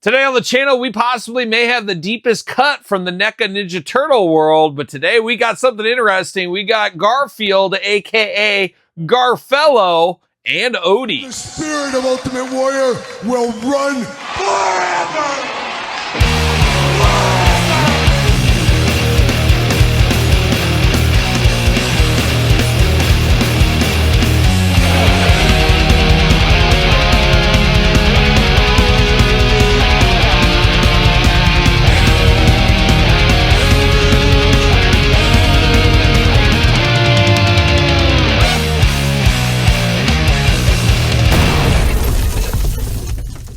Today on the channel, we possibly may have the deepest cut from the NECA Ninja Turtle world, but today we got something interesting. We got Garfield, aka Garfello, and Odie. The spirit of Ultimate Warrior will run forever!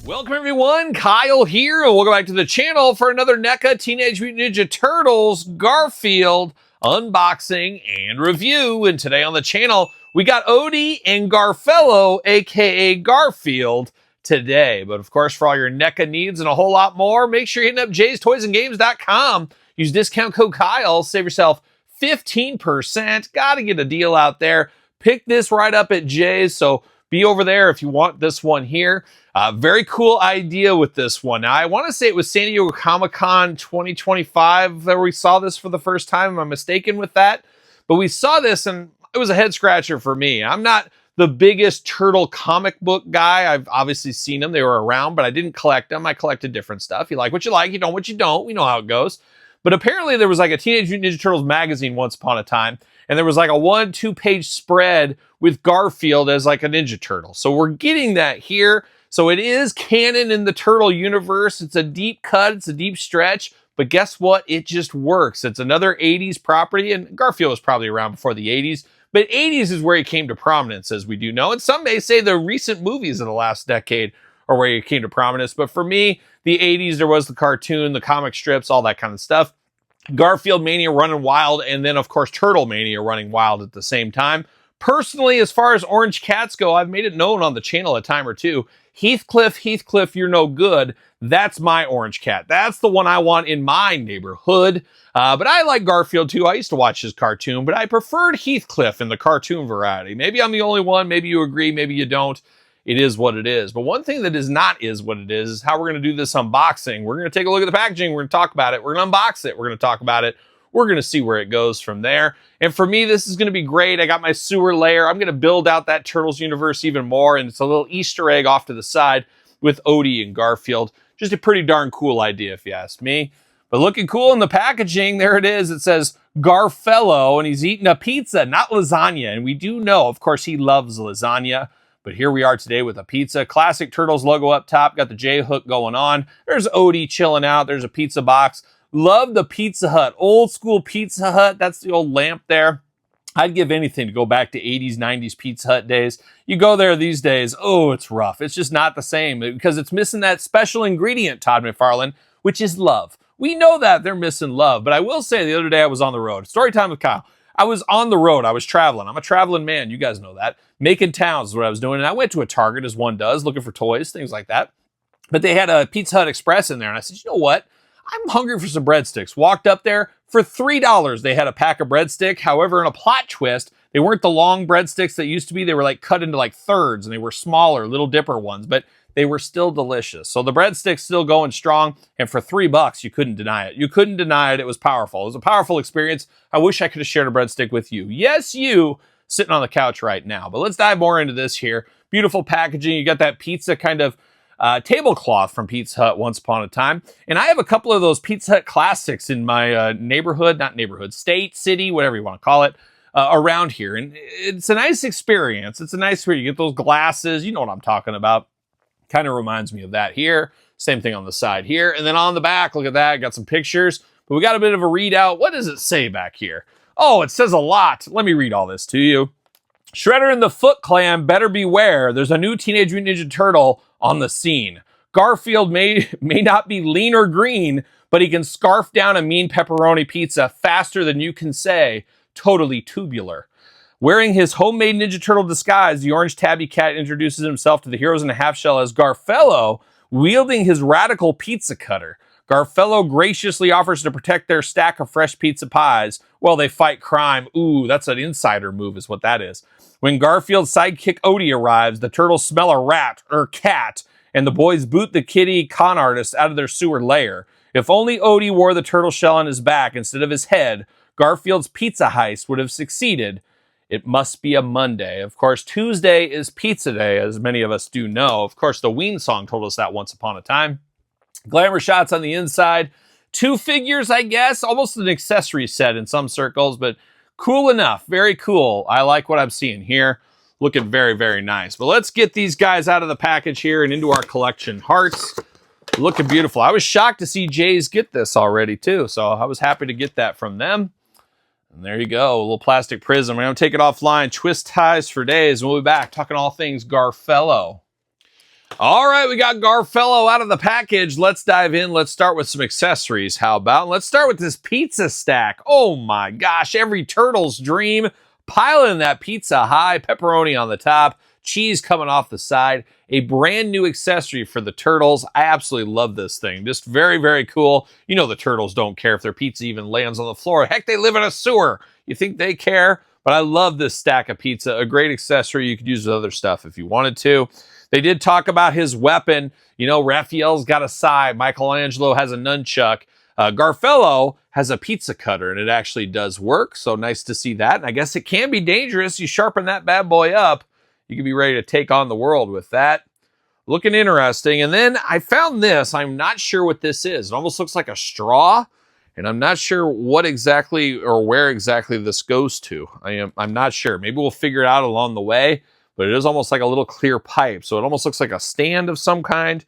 Welcome everyone, Kyle here, and welcome back to the channel for another NECA Teenage Mutant Ninja Turtles Garfield unboxing and review. And today on the channel, we got Odie and Garfello, aka Garfield, today. But of course, for all your NECA needs and a whole lot more, make sure you're hitting up jaystoysandgames.com. Use discount code Kyle, save yourself 15%. Gotta get a deal out there. Pick this right up at Jay's, so be over there if you want this one here. Very cool idea with this one. Now, I want to say it was San Diego Comic-Con 2025 that we saw this for the first time. Am I mistaken with that? But we saw this and it was a head scratcher for me. I'm not the biggest turtle comic book guy. I've obviously seen them. They were around, but I didn't collect them. I collected different stuff. You like what you like, you don't what you don't. We know how it goes. But apparently there was like a Teenage Mutant Ninja Turtles magazine once upon a time, and there was like a 1-2 page spread with Garfield as like a Ninja Turtle. So we're getting that here. So it is canon in the Turtle universe. It's a deep cut, it's a deep stretch, but guess what? It just works. It's another 80s property, and Garfield was probably around before the 80s, but 80s is where he came to prominence, as we do know. And some may say the recent movies of the last decade are where he came to prominence, but for me, the 80s, there was the cartoon, the comic strips, all that kind of stuff. Garfield Mania running wild, and then of course Turtle Mania running wild at the same time. Personally, as far as orange cats go, I've made it known on the channel a time or two. Heathcliff, you're no good. That's my orange cat. That's the one I want in my neighborhood. But I like Garfield too. I used to watch his cartoon, but I preferred Heathcliff in the cartoon variety. Maybe I'm the only one. Maybe you agree. Maybe you don't. It is what it is. But one thing that is not is what it is how we're going to do this unboxing. We're going to take a look at the packaging. We're going to talk about it. We're going to unbox it. We're going to talk about it. We're going to see where it goes from there. And for me, this is going to be great. I got my sewer layer. I'm going to build out that Turtles universe even more. And it's a little Easter egg off to the side with Odie and Garfield. Just a pretty darn cool idea, if you ask me. But looking cool in the packaging, there it is. It says Garfello, and he's eating a pizza, not lasagna. And we do know, of course, he loves lasagna. But here we are today with a pizza. Classic Turtles logo up top. Got the J hook going on. There's Odie chilling out. There's a pizza box. Love the Pizza Hut. Old school Pizza Hut. That's the old lamp there. I'd give anything to go back to 80s, 90s Pizza Hut days. You go there these days, oh, it's rough. It's just not the same because it's missing that special ingredient, Todd McFarlane, which is love. We know that they're missing love. But I will say the other day I was on the road. Story time with Kyle. I was on the road. I was traveling. I'm a traveling man. You guys know that. Making towns is what I was doing. And I went to a Target, as one does, looking for toys, things like that. But they had a Pizza Hut Express in there. And I said, you know what? I'm hungry for some breadsticks. Walked up there. For $3, they had a pack of breadstick. However, in a plot twist, they weren't the long breadsticks that used to be. They were like cut into like thirds, and they were smaller, Little Dipper ones, but they were still delicious. So the breadsticks still going strong, and for $3, you couldn't deny it. You couldn't deny it. It was powerful. It was a powerful experience. I wish I could have shared a breadstick with you. Yes, you, sitting on the couch right now. But let's dive more into this here. Beautiful packaging. You got that pizza kind of tablecloth from Pizza Hut once upon a time. And I have a couple of those Pizza Hut classics in my state, city, whatever you want to call it, around here. And it's a nice experience. It's a nice experience. You get those glasses. You know what I'm talking about. Kind of reminds me of that here. Same thing on the side here. And then on the back, look at that. Got some pictures. But we got a bit of a readout. What does it say back here? Oh, it says a lot. Let me read all this to you. Shredder and the Foot Clan better beware. There's a new Teenage Mutant Ninja Turtle on the scene. Garfield may not be lean or green, but he can scarf down a mean pepperoni pizza faster than you can say, totally tubular. Wearing his homemade Ninja Turtle disguise, the orange tabby cat introduces himself to the heroes in a half shell as Garfello, wielding his radical pizza cutter. Garfello graciously offers to protect their stack of fresh pizza pies while they fight crime. Ooh, that's an insider move is what that is. When Garfield's sidekick Odie arrives, the turtles smell a rat or cat and the boys boot the kitty con artist out of their sewer lair. If only Odie wore the turtle shell on his back instead of his head, Garfield's pizza heist would have succeeded. It must be a Monday. Of course, Tuesday is pizza day, as many of us do know. Of course, the Ween song told us that once upon a time. Glamour shots on the inside. 2 figures, I guess. Almost an accessory set in some circles, but cool enough. Very cool. I like what I'm seeing here. Looking very, very nice. But let's get these guys out of the package here and into our collection. Hearts. Looking beautiful. I was shocked to see Jays get this already, too. So I was happy to get that from them. And there you go. A little plastic prism. We're going to take it offline. Twist ties for days. And we'll be back talking all things Garfello. All right, we got Garfello out of the package. Let's dive in. Let's start with some accessories. How about? Let's start with this pizza stack. Oh my gosh, every turtle's dream. Piling that pizza high, pepperoni on the top, cheese coming off the side. A brand new accessory for the turtles. I absolutely love this thing. Just very, very cool. You know the turtles don't care if their pizza even lands on the floor. Heck, they live in a sewer. You think they care? But I love this stack of pizza. A great accessory. You could use with other stuff if you wanted to. They did talk about his weapon. You know, Raphael's got a sai. Michelangelo has a nunchuck. Garfello has a pizza cutter, and it actually does work. So nice to see that. And I guess it can be dangerous. You sharpen that bad boy up, you can be ready to take on the world with that. Looking interesting. And then I found this. I'm not sure what this is. It almost looks like a straw, and I'm not sure what exactly or where exactly this goes to. I'm not sure. Maybe we'll figure it out along the way. But it is almost like a little clear pipe. So it almost looks like a stand of some kind.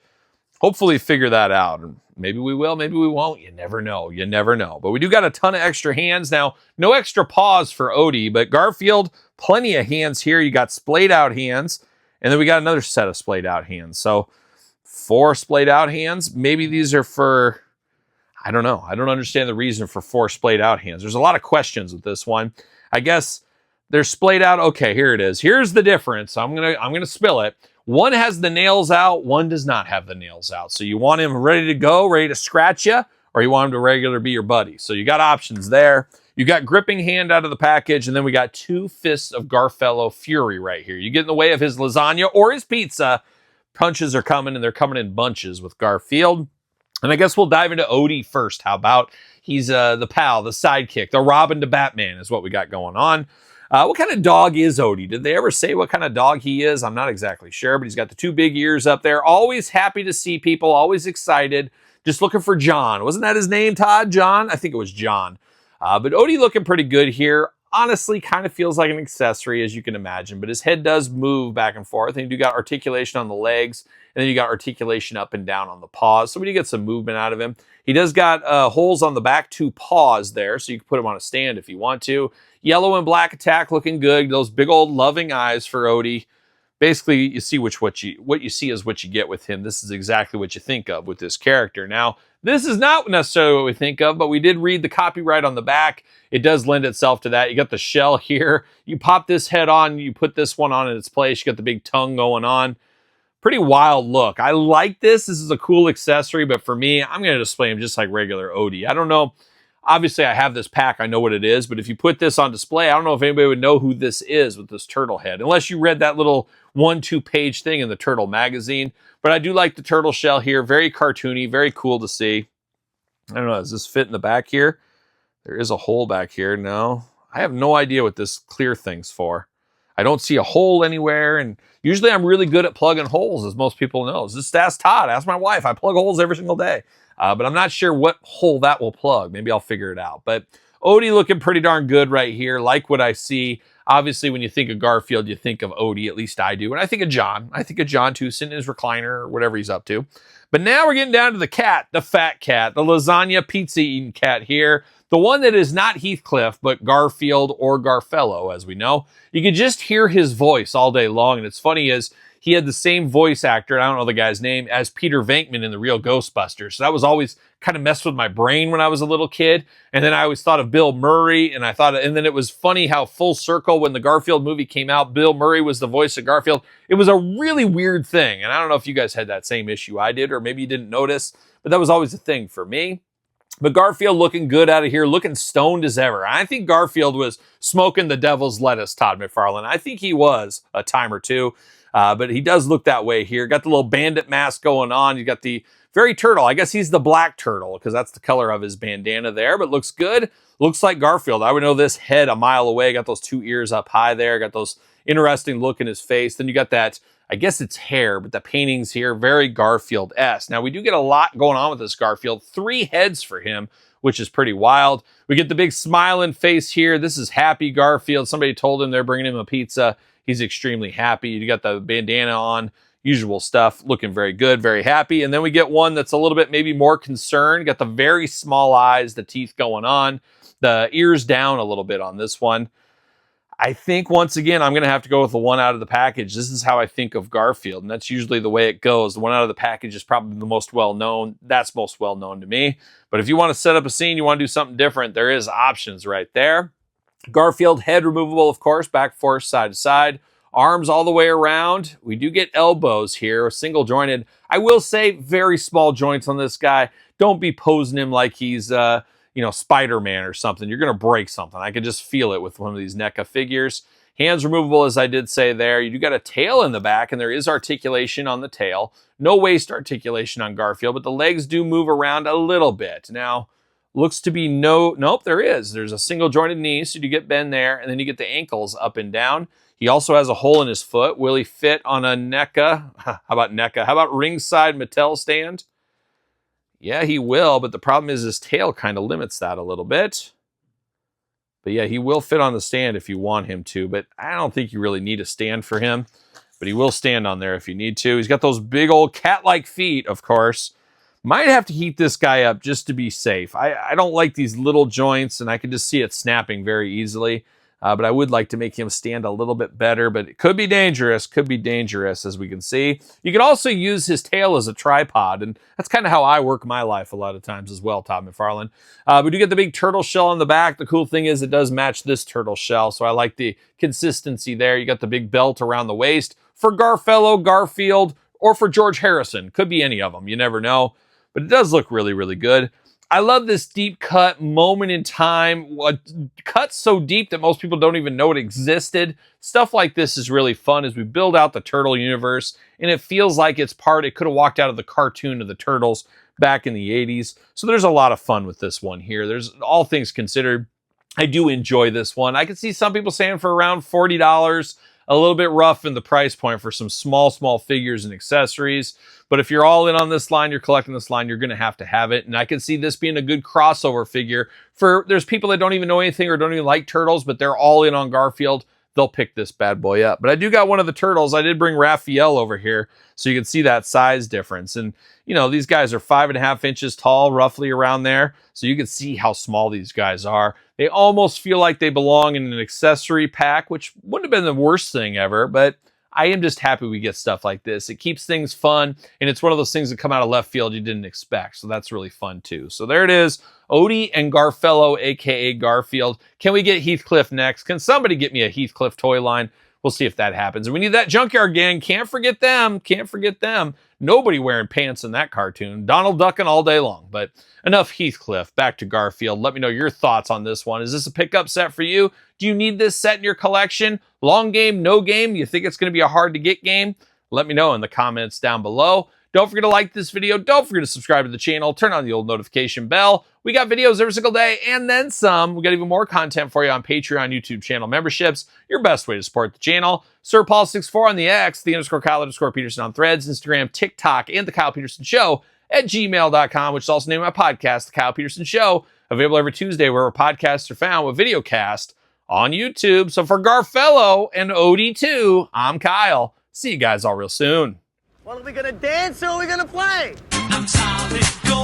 Hopefully figure that out. Maybe we will, maybe we won't. You never know. You never know. But we do got a ton of extra hands. Now, no extra paws for Odie, but Garfield, plenty of hands here. You got splayed out hands. And then we got another set of splayed out hands. So 4 splayed out hands. Maybe these are for, I don't know. I don't understand the reason for 4 splayed out hands. There's a lot of questions with this one. I guess they're splayed out. Okay, here it is. Here's the difference. I'm gonna spill it. One has the nails out, one does not have the nails out. So you want him ready to go, ready to scratch you, or you want him to regular be your buddy. So you got options there. You got gripping hand out of the package, and then we got 2 fists of Garfello Fury right here. You get in the way of his lasagna or his pizza. Punches are coming, and they're coming in bunches with Garfield. And I guess we'll dive into Odie first. How about? He's the pal, the sidekick, the Robin to Batman is what we got going on. What kind of dog is Odie? Did they ever say what kind of dog he is? I'm not exactly sure, but he's got the 2 big ears up there. Always happy to see people, always excited. Just looking for John. Wasn't that his name, Todd? John? I think it was John. But Odie looking pretty good here. Honestly, kind of feels like an accessory, as you can imagine, but his head does move back and forth, and you do got articulation on the legs, and then you got articulation up and down on the paws, so we do get some movement out of him. He does got holes on the back 2 paws there, so you can put him on a stand if you want to. Yellow and black attack looking good. Those big old loving eyes for Odie. Basically, you see what you see is what you get with him. This is exactly what you think of with this character. Now, this is not necessarily what we think of, but we did read the copyright on the back. It does lend itself to that. You got the shell here. You pop this head on, you put this one on in its place. You got the big tongue going on. Pretty wild look. I like this. This is a cool accessory, but for me, I'm going to display him just like regular Odie. I don't know. Obviously, I have this pack. I know what it is, but if you put this on display, I don't know if anybody would know who this is with this turtle head, unless you read that little 1-2 page thing in the Turtle magazine. But I do like the turtle shell here. Very cartoony, very cool to see. I don't know, does this fit in the back here? There is a hole back here. No, I have no idea what this clear thing's for. I don't see a hole anywhere, and usually I'm really good at plugging holes, as most people know. Just ask Todd, ask my wife. I plug holes every single day. But I'm not sure what hole that will plug. Maybe I'll figure it out. But Odie looking pretty darn good right here. Like what I see. Obviously, when you think of Garfield, you think of Odie. At least I do. And I think of John. I think of John too, sitting in his recliner or whatever he's up to. But now we're getting down to the cat, the fat cat, the lasagna pizza-eating cat here. The one that is not Heathcliff, but Garfield or Garfello, as we know. You could just hear his voice all day long. And it's funny is he had the same voice actor, and I don't know the guy's name, as Peter Venkman in the real Ghostbusters. So that was always kind of messed with my brain when I was a little kid. And then I always thought of Bill Murray, and then it was funny how full circle when the Garfield movie came out, Bill Murray was the voice of Garfield. It was a really weird thing. And I don't know if you guys had that same issue I did, or maybe you didn't notice, but that was always a thing for me. But Garfield looking good out of here, looking stoned as ever. I think Garfield was smoking the devil's lettuce, Todd McFarlane. I think he was a time or two. But he does look that way here. Got the little bandit mask going on. You got the very turtle. I guess he's the black turtle because that's the color of his bandana there, but looks good. Looks like Garfield. I would know this head a mile away. Got those two ears up high there. Got those interesting look in his face. Then you got that, I guess it's hair, but the paintings here, very Garfield-esque. Now, we do get a lot going on with this Garfield. 3 heads for him, which is pretty wild. We get the big smiling face here. This is happy Garfield. Somebody told him they're bringing him a pizza. He's extremely happy. You got the bandana on. Usual stuff, looking very good, very happy. And then we get one that's a little bit maybe more concerned. Got the very small eyes, the teeth going on, the ears down a little bit on this one. I think, once again, I'm going to have to go with the one out of the package. This is how I think of Garfield, and that's usually the way it goes. The one out of the package is probably the most well-known. That's most well-known to me. But if you want to set up a scene, you want to do something different, there is options right there. Garfield, head removable, of course, back forth, side to side. Arms all the way around. We do get elbows here, single jointed. I will say very small joints on this guy. Don't be posing him like he's, Spider-Man or something. You're going to break something. I can just feel it with one of these NECA figures. Hands removable, as I did say there. You do got a tail in the back, and there is articulation on the tail. No waist articulation on Garfield, but the legs do move around a little bit. Now, looks to be nope, there is. There's a single jointed knee, so you get bend there, and then you get the ankles up and down. He also has a hole in his foot. Will he fit on a NECA? How about NECA? How about ringside Mattel stand? Yeah, he will, but the problem is his tail kind of limits that a little bit. But yeah, he will fit on the stand if you want him to, but I don't think you really need a stand for him. But he will stand on there if you need to. He's got those big old cat-like feet, of course. Might have to heat this guy up just to be safe. I don't like these little joints, and I can just see it snapping very easily. But I would like to make him stand a little bit better, but it could be dangerous, as we can see. You can also use his tail as a tripod, and that's kind of how I work my life a lot of times as well, Todd McFarlane. We do get the big turtle shell on the back. The cool thing is it does match this turtle shell, so I like the consistency there. You got the big belt around the waist for Garfello, Garfield, or for George Harrison. Could be any of them, you never know. But it does look really, really good. I love this deep cut moment in time. Cut so deep that most people don't even know it existed. Stuff like this is really fun as we build out the turtle universe, and it feels like it could have walked out of the cartoon of the Turtles back in the 80s. So there's a lot of fun with this one here. There's all things considered. I do enjoy this one. I can see some people saying for around $40, a little bit rough in the price point for some small figures and accessories. But if you're all in on this line, you're collecting this line, you're going to have it. And I can see this being a good crossover figure there's people that don't even know anything or don't even like turtles, but they're all in on Garfield. They'll pick this bad boy up. But I do got one of the turtles. I did bring Raphael over here so you can see that size difference. And, these guys are 5.5 inches tall, roughly around there. So you can see how small these guys are. They almost feel like they belong in an accessory pack, which wouldn't have been the worst thing ever, but I am just happy we get stuff like this. It keeps things fun, and it's one of those things that come out of left field you didn't expect, so that's really fun too. So there it is, Odie and Garfello, aka Garfield. Can we get Heathcliff next? Can somebody get me a Heathcliff toy line? We'll see if that happens. And we need that Junkyard Gang. Can't forget them. Nobody wearing pants in that cartoon. Donald ducking all day long. But enough Heathcliff. Back to Garfield. Let me know your thoughts on this one. Is this a pickup set for you? Do you need this set in your collection? Long game, no game? You think it's going to be a hard to get game? Let me know in the comments down below. Don't forget to like this video. Don't forget to subscribe to the channel. Turn on the old notification bell. We got videos every single day and then some. We got even more content for you on Patreon, YouTube channel memberships. Your best way to support the channel. SirPaul64 on the X, _Kyle_Peterson on Threads, Instagram, TikTok, and The Kyle Peterson Show at gmail.com, which is also the name of my podcast, The Kyle Peterson Show, available every Tuesday wherever podcasts are found with video cast on YouTube. So for Garfello and Odie too, I'm Kyle. See you guys all real soon. Well, are we gonna dance or are we gonna play? I'm solid gold.